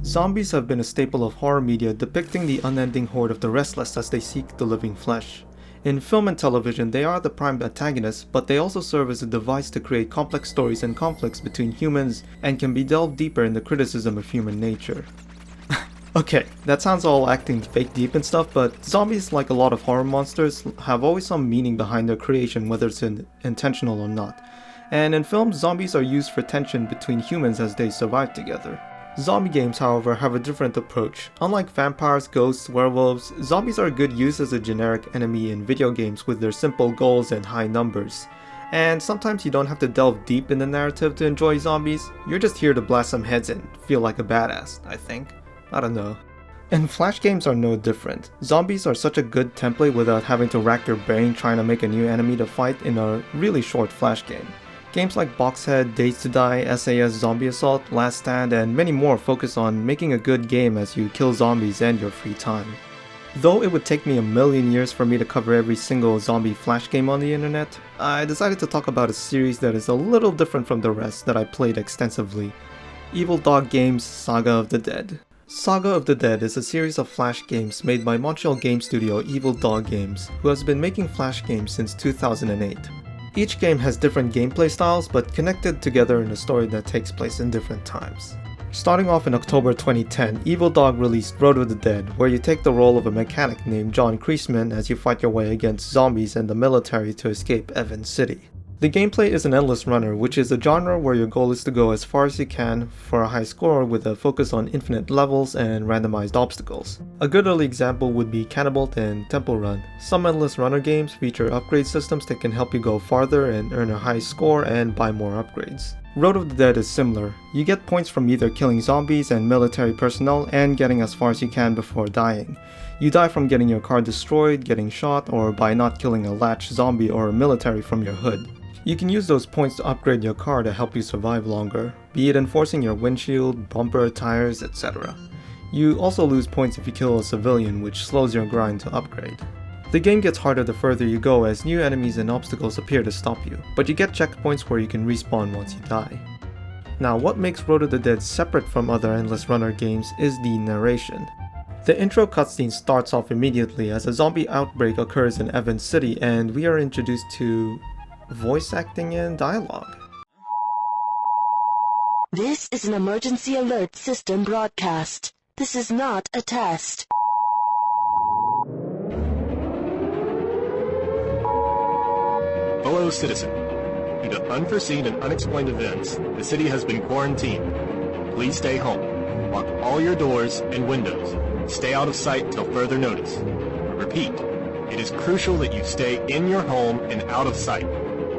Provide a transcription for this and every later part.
Zombies have been a staple of horror media, depicting the unending horde of the restless as they seek the living flesh. In film and television, they are the prime antagonists, but they also serve as a device to create complex stories and conflicts between humans, and can be delved deeper in the criticism of human nature. Okay, that sounds all acting fake deep and stuff, but zombies, like a lot of horror monsters, have always some meaning behind their creation, whether it's intentional or not. And in films, zombies are used for tension between humans as they survive together. Zombie games, however, have a different approach. Unlike vampires, ghosts, werewolves, zombies are a good use as a generic enemy in video games with their simple goals and high numbers. And sometimes you don't have to delve deep in the narrative to enjoy zombies, you're just here to blast some heads and feel like a badass, I think. I don't know. And Flash games are no different. Zombies are such a good template without having to rack your brain trying to make a new enemy to fight in a really short Flash game. Games like Boxhead, Days to Die, SAS Zombie Assault, Last Stand, and many more focus on making a good game as you kill zombies and your free time. Though it would take me a million years for me to cover every single zombie Flash game on the internet, I decided to talk about a series that is a little different from the rest that I played extensively. Evil Dog Games' Saga of the Dead. Saga of the Dead is a series of Flash games made by Montreal game studio Evil Dog Games, who has been making Flash games since 2008. Each game has different gameplay styles, but connected together in a story that takes place in different times. Starting off in October 2010, Evil Dog released Road of the Dead, where you take the role of a mechanic named John Kreisman as you fight your way against zombies and the military to escape Evans City. The gameplay is an endless runner, which is a genre where your goal is to go as far as you can for a high score with a focus on infinite levels and randomized obstacles. A good early example would be Cannibal and Temple Run. Some endless runner games feature upgrade systems that can help you go farther and earn a high score and buy more upgrades. Road of the Dead is similar. You get points from either killing zombies and military personnel and getting as far as you can before dying. You die from getting your car destroyed, getting shot, or by not killing a latch zombie or a military from your hood. You can use those points to upgrade your car to help you survive longer, be it enforcing your windshield, bumper, tires, etc. You also lose points if you kill a civilian, which slows your grind to upgrade. The game gets harder the further you go as new enemies and obstacles appear to stop you, but you get checkpoints where you can respawn once you die. Now, what makes Road of the Dead separate from other endless runner games is the narration. The intro cutscene starts off immediately as a zombie outbreak occurs in Evans City, and we are introduced to voice acting and dialogue. This is an emergency alert system broadcast. This is not a test. Hello, citizen. Due to unforeseen and unexplained events, the city has been quarantined. Please stay home. Lock all your doors and windows. Stay out of sight till further notice. Repeat, it is crucial that you stay in your home and out of sight.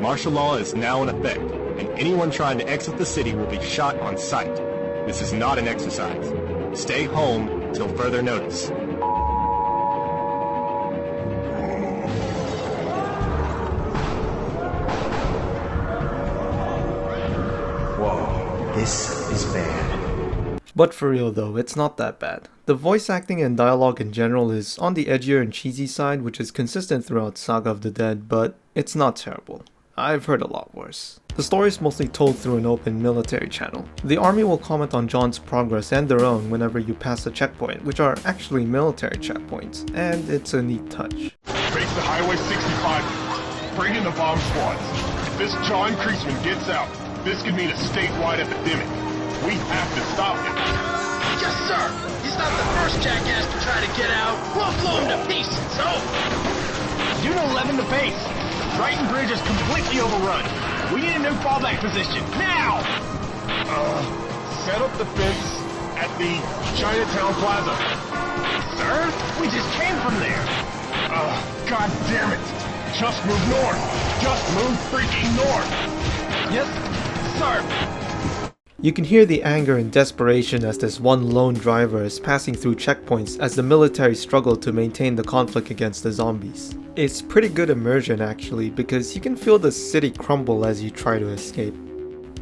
Martial law is now in effect, and anyone trying to exit the city will be shot on sight. This is not an exercise. Stay home till further notice. Whoa, this is bad. But for real though, it's not that bad. The voice acting and dialogue in general is on the edgier and cheesy side, which is consistent throughout Saga of the Dead, but it's not terrible. I've heard a lot worse. The story is mostly told through an open military channel. The army will comment on John's progress and their own whenever you pass a checkpoint, which are actually military checkpoints, and it's a neat touch. Face the Highway 65. Bring in the bomb squads. If this John Kreisman gets out, this could mean a statewide epidemic. We have to stop him. Yes, sir! He's not the first jackass to try to get out. We'll blow him to pieces, so... Unit 11 to base. Triton Bridge is completely overrun. We need a new fallback position, now! Set up the fence at the Chinatown Plaza. Sir? We just came from there. God damn it. Just move north. Just move freaking north. Yes, sir. You can hear the anger and desperation as this one lone driver is passing through checkpoints as the military struggle to maintain the conflict against the zombies. It's pretty good immersion actually, because you can feel the city crumble as you try to escape.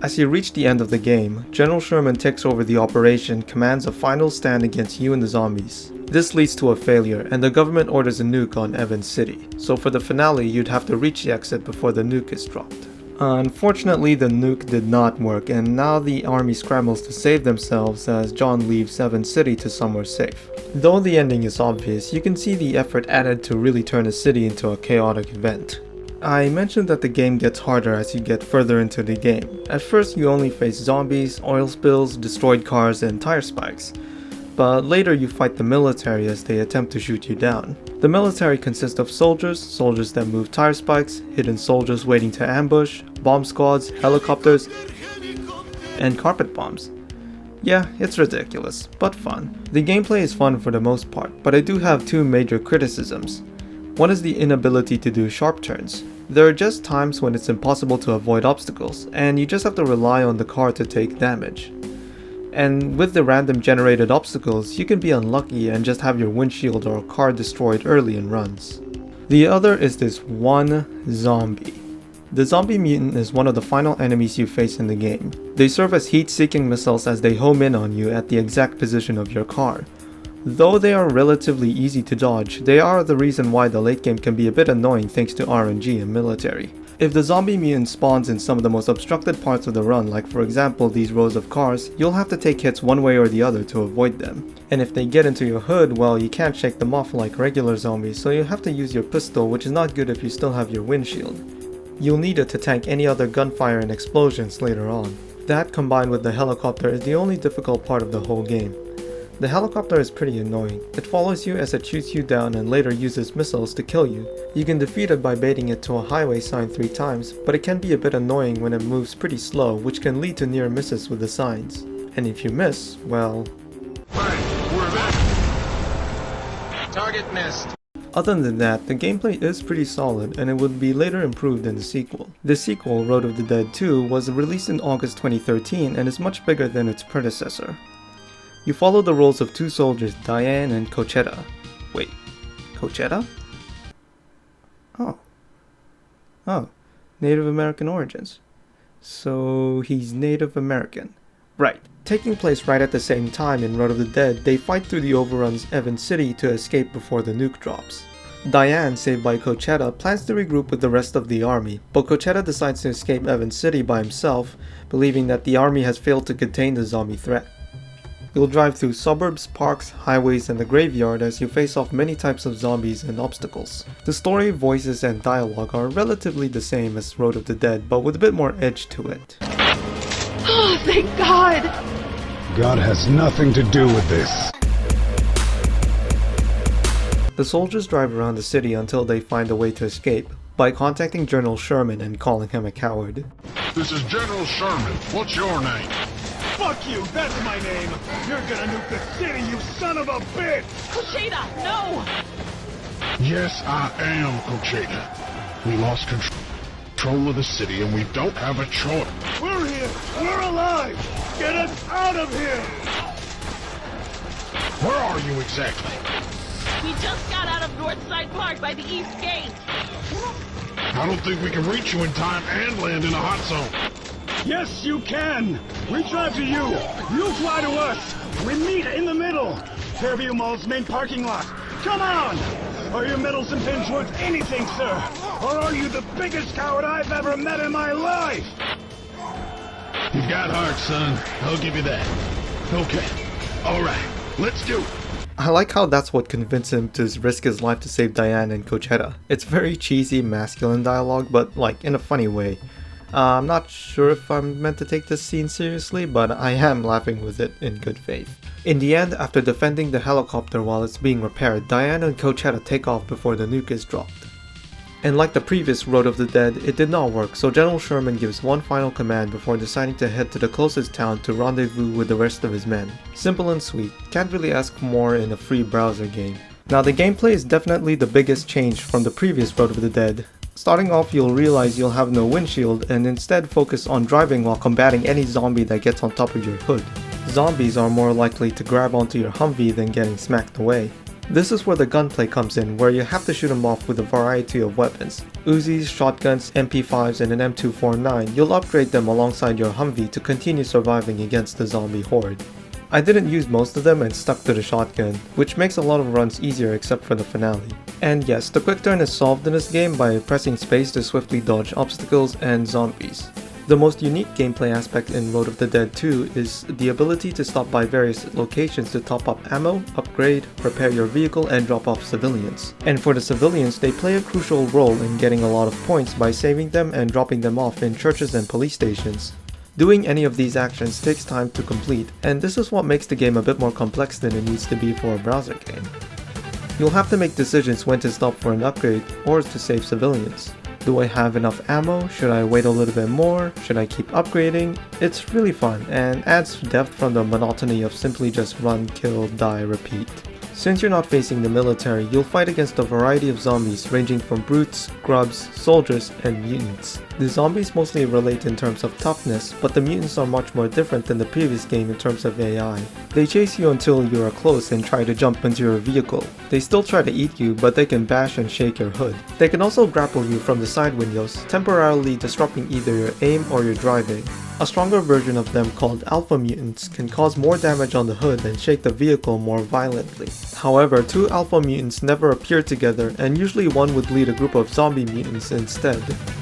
As you reach the end of the game, General Sherman takes over the operation, commands a final stand against you and the zombies. This leads to a failure, and the government orders a nuke on Evans City, so for the finale you'd have to reach the exit before the nuke is dropped. Unfortunately, the nuke did not work, and now the army scrambles to save themselves as John leaves Evans City to somewhere safe. Though the ending is obvious, you can see the effort added to really turn a city into a chaotic event. I mentioned that the game gets harder as you get further into the game. At first you only face zombies, oil spills, destroyed cars, and tire spikes. But later you fight the military as they attempt to shoot you down. The military consists of soldiers that move tire spikes, hidden soldiers waiting to ambush, bomb squads, helicopters, and carpet bombs. Yeah, it's ridiculous, but fun. The gameplay is fun for the most part, but I do have two major criticisms. One is the inability to do sharp turns. There are just times when it's impossible to avoid obstacles, and you just have to rely on the car to take damage. And with the random generated obstacles, you can be unlucky and just have your windshield or car destroyed early in runs. The other is this one zombie. The zombie mutant is one of the final enemies you face in the game. They serve as heat-seeking missiles as they home in on you at the exact position of your car. Though they are relatively easy to dodge, they are the reason why the late game can be a bit annoying thanks to RNG and military. If the zombie mutant spawns in some of the most obstructed parts of the run, like for example these rows of cars, you'll have to take hits one way or the other to avoid them. And if they get into your hood, well, you can't shake them off like regular zombies, so you have to use your pistol, which is not good if you still have your windshield. You'll need it to tank any other gunfire and explosions later on. That combined with the helicopter is the only difficult part of the whole game. The helicopter is pretty annoying. It follows you as it shoots you down and later uses missiles to kill you. You can defeat it by baiting it to a highway sign 3 times, but it can be a bit annoying when it moves pretty slow, which can lead to near misses with the signs. And if you miss, well... Target missed. Other than that, the gameplay is pretty solid and it would be later improved in the sequel. The sequel, Road of the Dead 2, was released in August 2013 and is much bigger than its predecessor. You follow the roles of two soldiers, Diane and Cochetta. Wait, Cochetta? Oh, Native American origins. So he's Native American. Right. Taking place right at the same time in Road of the Dead, they fight through the overrun's Evans City to escape before the nuke drops. Diane, saved by Cochetta, plans to regroup with the rest of the army, but Cochetta decides to escape Evans City by himself, believing that the army has failed to contain the zombie threat. You'll drive through suburbs, parks, highways, and the graveyard as you face off many types of zombies and obstacles. The story, voices, and dialogue are relatively the same as Road of the Dead, but with a bit more edge to it. Oh, thank God! God has nothing to do with this. The soldiers drive around the city until they find a way to escape, by contacting General Sherman and calling him a coward. This is General Sherman. What's your name? Fuck you, that's my name! You're gonna nuke the city, you son of a bitch! Kushida, no! Yes, I am Cocheta. We lost control of the city and we don't have a choice. We're here! We're alive! Get us out of here! Where are you exactly? We just got out of Northside Park by the East Gate. I don't think we can reach you in time and land in a hot zone. Yes, you can! We drive to you! You fly to us! We meet in the middle! Fairview Mall's main parking lot! Come on! Are your medals and pins worth anything, sir? Or are you the biggest coward I've ever met in my life? You've got heart, son. I'll give you that. Okay. Alright. Let's do it. I like how that's what convinced him to risk his life to save Diane and Cochetta. It's very cheesy, masculine dialogue, but like in a funny way. I'm not sure if I'm meant to take this scene seriously, but I am laughing with it in good faith. In the end, after defending the helicopter while it's being repaired, Diane and Cochetta take off before the nuke is dropped. And like the previous Road of the Dead, it did not work, so General Sherman gives one final command before deciding to head to the closest town to rendezvous with the rest of his men. Simple and sweet, can't really ask for more in a free browser game. Now the gameplay is definitely the biggest change from the previous Road of the Dead. Starting off, you'll realize you'll have no windshield and instead focus on driving while combating any zombie that gets on top of your hood. Zombies are more likely to grab onto your Humvee than getting smacked away. This is where the gunplay comes in, where you have to shoot them off with a variety of weapons. Uzis, shotguns, MP5s, and an M249. You'll upgrade them alongside your Humvee to continue surviving against the zombie horde. I didn't use most of them and stuck to the shotgun, which makes a lot of runs easier except for the finale. And yes, the quick turn is solved in this game by pressing space to swiftly dodge obstacles and zombies. The most unique gameplay aspect in Road of the Dead 2 is the ability to stop by various locations to top up ammo, upgrade, repair your vehicle, and drop off civilians. And for the civilians, they play a crucial role in getting a lot of points by saving them and dropping them off in churches and police stations. Doing any of these actions takes time to complete, and this is what makes the game a bit more complex than it needs to be for a browser game. You'll have to make decisions when to stop for an upgrade or to save civilians. Do I have enough ammo? Should I wait a little bit more? Should I keep upgrading? It's really fun and adds depth from the monotony of simply just run, kill, die, repeat. Since you're not facing the military, you'll fight against a variety of zombies ranging from brutes, grubs, soldiers, and mutants. The zombies mostly relate in terms of toughness, but the mutants are much more different than the previous game in terms of AI. They chase you until you are close and try to jump into your vehicle. They still try to eat you, but they can bash and shake your hood. They can also grapple you from the side windows, temporarily disrupting either your aim or your driving. A stronger version of them called Alpha Mutants can cause more damage on the hood and shake the vehicle more violently. However, two Alpha Mutants never appear together, and usually one would lead a group of zombie mutants instead.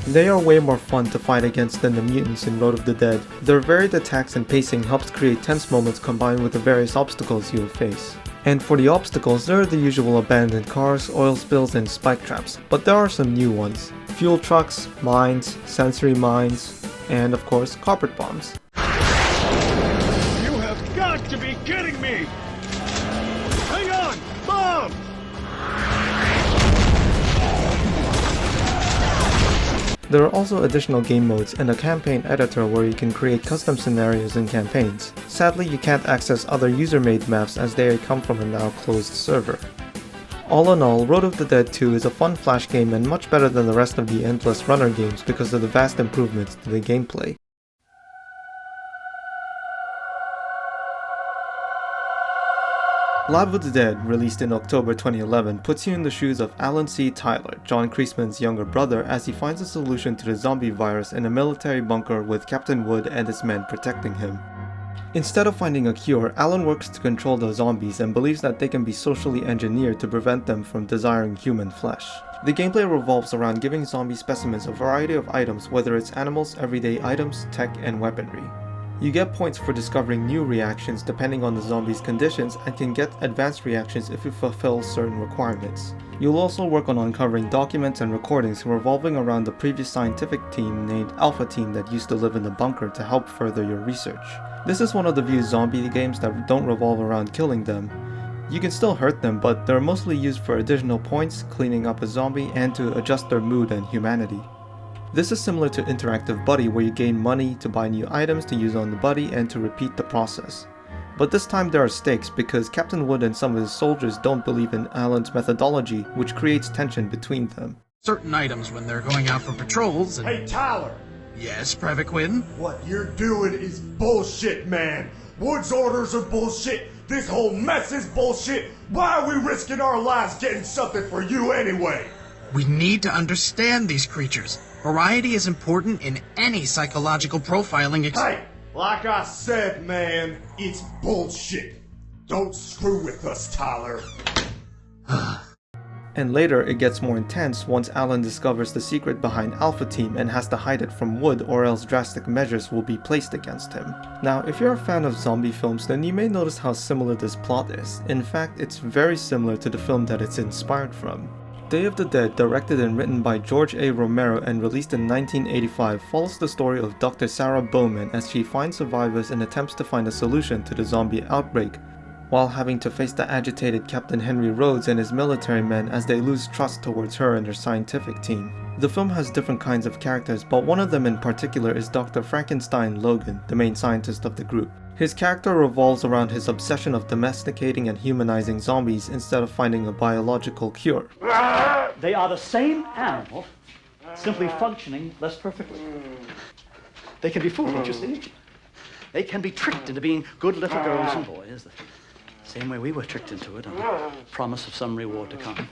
They are way more fun to fight against than the mutants in Road of the Dead. Their varied attacks and pacing helps create tense moments combined with the various obstacles you'll face. And for the obstacles, there are the usual abandoned cars, oil spills, and spike traps, but there are some new ones. Fuel trucks, mines, sensory mines, and of course, carpet bombs. You have got to be kidding me! Hang on! Bomb! There are also additional game modes and a campaign editor where you can create custom scenarios and campaigns. Sadly, you can't access other user-made maps as they come from a now closed server. All in all, Road of the Dead 2 is a fun flash game and much better than the rest of the Endless Runner games because of the vast improvements to the gameplay. Lab of the Dead, released in October 2011, puts you in the shoes of Alan C. Tyler, John Kreisman's younger brother, as he finds a solution to the zombie virus in a military bunker with Captain Wood and his men protecting him. Instead of finding a cure, Alan works to control the zombies and believes that they can be socially engineered to prevent them from desiring human flesh. The gameplay revolves around giving zombie specimens a variety of items, whether it's animals, everyday items, tech, and weaponry. You get points for discovering new reactions depending on the zombie's conditions and can get advanced reactions if you fulfill certain requirements. You'll also work on uncovering documents and recordings revolving around the previous scientific team named Alpha Team that used to live in the bunker to help further your research. This is one of the few zombie games that don't revolve around killing them. You can still hurt them, but they're mostly used for additional points, cleaning up a zombie, and to adjust their mood and humanity. This is similar to Interactive Buddy, where you gain money to buy new items to use on the buddy and to repeat the process. But this time there are stakes because Captain Wood and some of his soldiers don't believe in Alan's methodology, which creates tension between them. Certain items when they're going out for patrols and... Hey, Tyler! Yes, Private Quinn? What you're doing is bullshit, man! Wood's orders are bullshit! This whole mess is bullshit! Why are we risking our lives getting something for you anyway? We need to understand these creatures. Variety is important in any psychological profiling Hey! Like I said, man, it's bullshit. Don't screw with us, Tyler. And later it gets more intense once Alan discovers the secret behind Alpha Team and has to hide it from Wood, or else drastic measures will be placed against him. Now, if you're a fan of zombie films, then you may notice how similar this plot is. In fact, it's very similar to the film that it's inspired from. Day of the Dead, directed and written by George A. Romero and released in 1985, follows the story of Dr. Sarah Bowman as she finds survivors and attempts to find a solution to the zombie outbreak, while having to face the agitated Captain Henry Rhodes and his military men as they lose trust towards her and her scientific team. The film has different kinds of characters, but one of them in particular is Dr. Frankenstein Logan, the main scientist of the group. His character revolves around his obsession of domesticating and humanizing zombies instead of finding a biological cure. They are the same animal, simply functioning less perfectly. They can be fooled, you see. They can be tricked into being good little girls and boys, the same way we were tricked into it on the promise of some reward to come.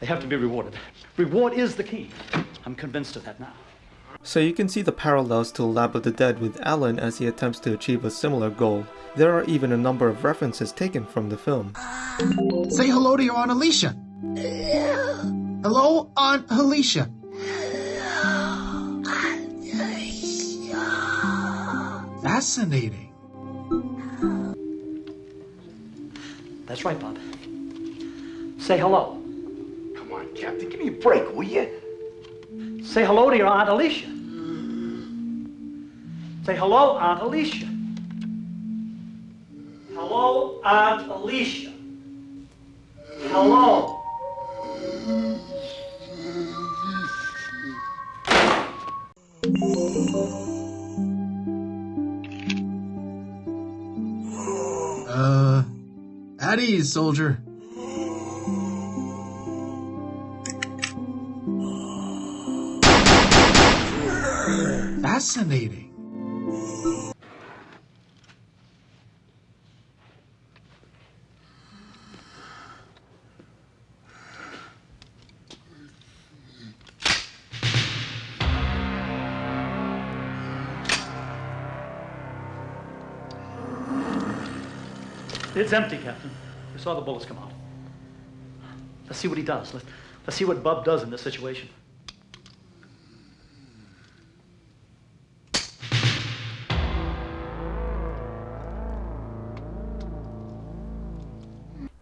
They have to be rewarded. Reward is the key. I'm convinced of that now. So you can see the parallels to Lab of the Dead with Alan as he attempts to achieve a similar goal. There are even a number of references taken from the film. Say hello to your Aunt Alicia. Hello, Aunt Alicia. Fascinating. That's right, Bob. Say hello. Come on, Captain, give me a break, will you? Say hello to your Aunt Alicia. Say hello, Aunt Alicia. Hello, Aunt Alicia. Hello. At ease, soldier. Fascinating. It's empty, Captain. We saw the bullets come out. Let's see what he does. Let's see what Bub does in this situation.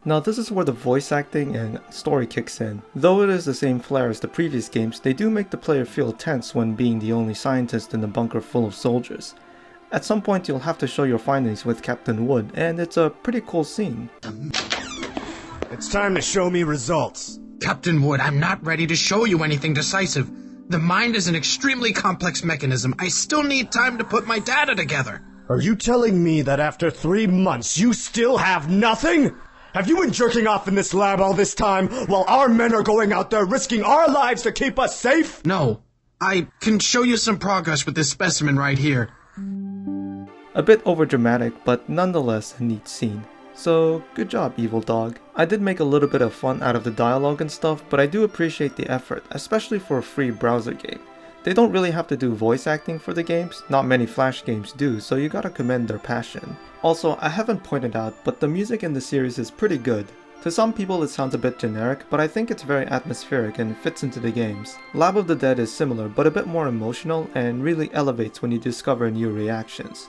Now this is where the voice acting and story kicks in. Though it is the same flair as the previous games, they do make the player feel tense when being the only scientist in a bunker full of soldiers. At some point you'll have to show your findings with Captain Wood, and it's a pretty cool scene. It's time to show me results. Captain Wood, I'm not ready to show you anything decisive. The mind is an extremely complex mechanism. I still need time to put my data together. Are you telling me that after 3 months you still have nothing? Have you been jerking off in this lab all this time while our men are going out there risking our lives to keep us safe? No. I can show you some progress with this specimen right here. A bit overdramatic, but nonetheless a neat scene. So good job, Evil Dog. I did make a little bit of fun out of the dialogue and stuff, but I do appreciate the effort, especially for a free browser game. They don't really have to do voice acting for the games, not many Flash games do, so you gotta commend their passion. Also, I haven't pointed out, but the music in the series is pretty good. To some people it sounds a bit generic, but I think it's very atmospheric and fits into the games. Lab of the Dead is similar, but a bit more emotional and really elevates when you discover new reactions.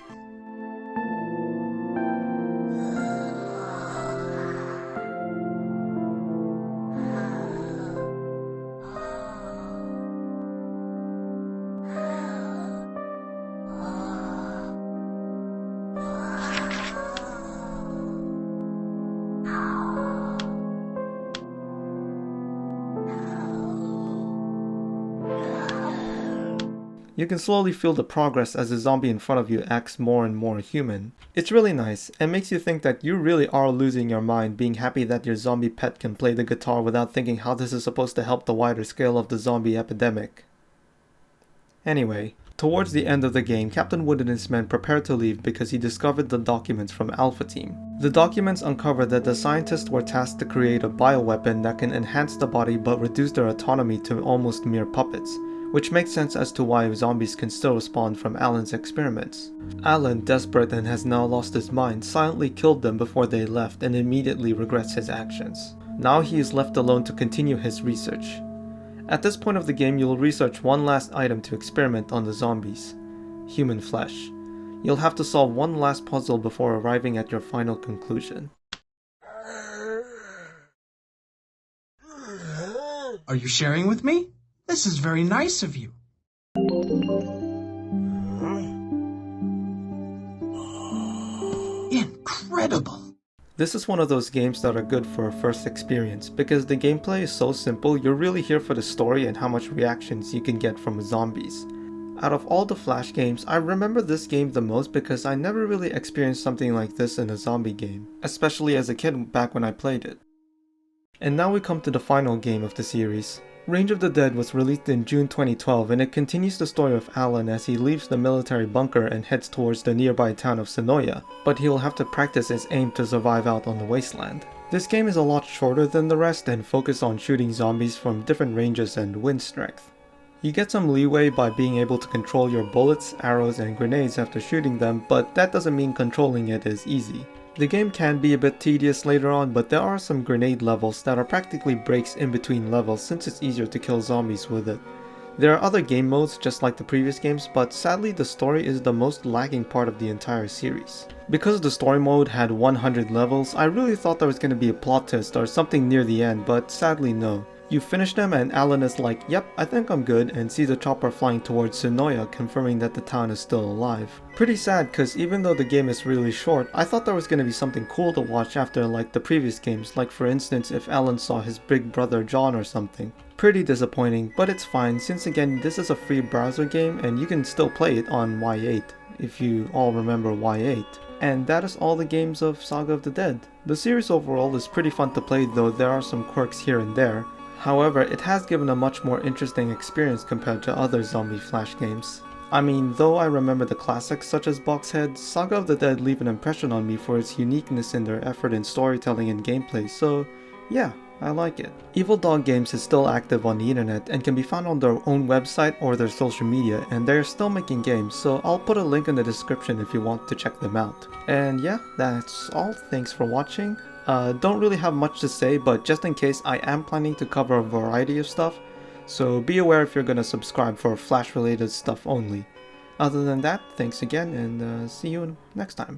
You can slowly feel the progress as the zombie in front of you acts more and more human. It's really nice, and makes you think that you really are losing your mind being happy that your zombie pet can play the guitar without thinking how this is supposed to help the wider scale of the zombie epidemic. Anyway, towards the end of the game, Captain Wood and his men prepare to leave because he discovered the documents from Alpha Team. The documents uncover that the scientists were tasked to create a bioweapon that can enhance the body but reduce their autonomy to almost mere puppets, which makes sense as to why zombies can still respond from Alan's experiments. Alan, desperate and has now lost his mind, silently killed them before they left and immediately regrets his actions. Now he is left alone to continue his research. At this point of the game, you'll research one last item to experiment on the zombies: human flesh. You'll have to solve one last puzzle before arriving at your final conclusion. Are you sharing with me? This is very nice of you. Incredible! This is one of those games that are good for a first experience, because the gameplay is so simple, you're really here for the story and how much reactions you can get from zombies. Out of all the Flash games, I remember this game the most because I never really experienced something like this in a zombie game, especially as a kid back when I played it. And now we come to the final game of the series. Range of the Dead was released in June 2012, and it continues the story of Alan as he leaves the military bunker and heads towards the nearby town of Sonoya, but he will have to practice his aim to survive out on the wasteland. This game is a lot shorter than the rest and focuses on shooting zombies from different ranges and wind strength. You get some leeway by being able to control your bullets, arrows, and grenades after shooting them, but that doesn't mean controlling it is easy. The game can be a bit tedious later on, but there are some grenade levels that are practically breaks in between levels since it's easier to kill zombies with it. There are other game modes just like the previous games, but sadly the story is the most lagging part of the entire series. Because the story mode had 100 levels, I really thought there was going to be a plot twist or something near the end, but sadly no. You finish them and Alan is like, yep, I think I'm good, and sees a chopper flying towards Sonoya, confirming that the town is still alive. Pretty sad, cause even though the game is really short, I thought there was gonna be something cool to watch after like the previous games, like for instance if Alan saw his big brother John or something. Pretty disappointing, but it's fine since again this is a free browser game and you can still play it on Y8, if you all remember Y8. And that is all the games of Saga of the Dead. The series overall is pretty fun to play, though there are some quirks here and there. However, it has given a much more interesting experience compared to other zombie flash games. I mean, though I remember the classics such as Boxhead, Saga of the Dead leave an impression on me for its uniqueness in their effort in storytelling and gameplay, so yeah, I like it. Evil Dog Games is still active on the internet and can be found on their own website or their social media, and they're still making games, so I'll put a link in the description if you want to check them out. And yeah, that's all. Thanks for watching. Don't really have much to say, but just in case, I am planning to cover a variety of stuff, so be aware if you're gonna subscribe for Flash related stuff only. Other than that, thanks again, and see you next time.